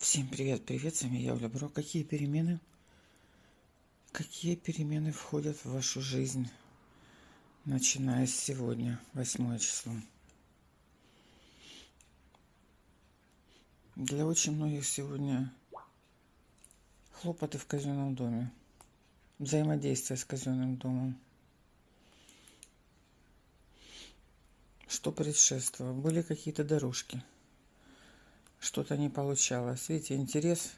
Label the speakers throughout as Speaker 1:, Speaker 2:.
Speaker 1: Всем привет, привет, с вами я, Оля Бро. Какие перемены входят в вашу жизнь, начиная с сегодня, 8 число? Для очень многих сегодня хлопоты в казенном доме, взаимодействие с казенным домом. Что предшествовало? Были какие-то дорожки, что-то не получалось. Видите, интерес,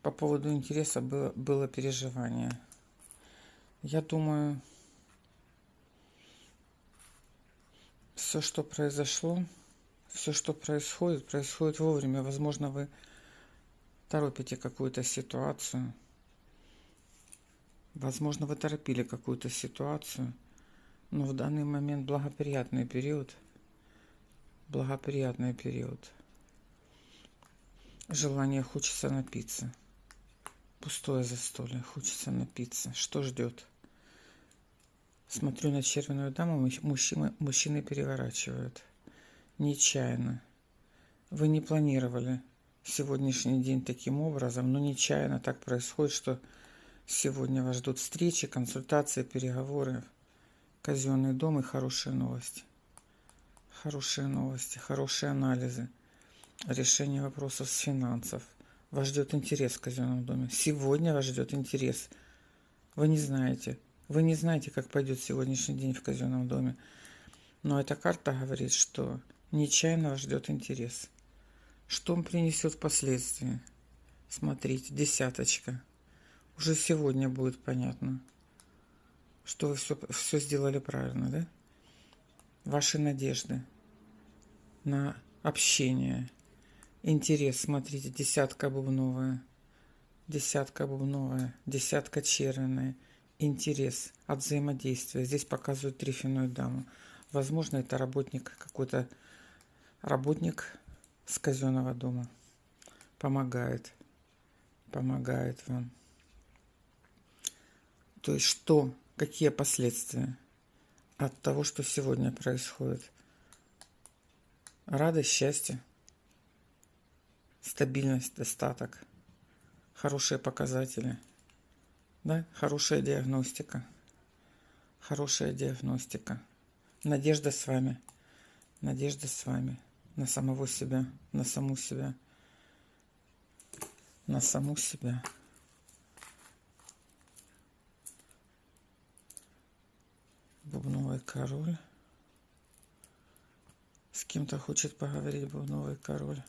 Speaker 1: по поводу интереса было переживание. Я думаю, все, что произошло, все, что происходит вовремя. Возможно, вы торопите какую-то ситуацию. Возможно, вы торопили какую-то ситуацию. Но в данный момент благоприятный период. Благоприятный период. Желание, хочется напиться. Пустое застолье, хочется напиться. Что ждет? Смотрю на червяную даму, мужчины переворачивают. Нечаянно. Вы не планировали сегодняшний день таким образом, но нечаянно так происходит, что сегодня вас ждут встречи, консультации, переговоры, казенный дом и хорошие новости. Хорошие новости, хорошие анализы, решение вопросов с финансов. Вас ждет интерес в казенном доме. Сегодня вас ждет интерес. Вы не знаете, как пойдет сегодняшний день в казенном доме. Но эта карта говорит, что нечаянно вас ждет интерес. Что он принесет впоследствии? Смотрите, десяточка. Уже сегодня будет понятно, что вы все сделали правильно, да? Ваши надежды на общение, интерес, смотрите, десятка бубновая, десятка червяная, интерес от взаимодействия. Здесь показывают трефяную даму. Возможно, это какой-то работник с казенного дома. Помогает вам. То есть какие последствия от того, что сегодня происходит? Радость, счастье, стабильность, достаток, хорошие показатели, да? Хорошая диагностика, надежда с вами, на самого себя, на саму себя. Бубновый король. С кем-то хочет поговорить бубновый король.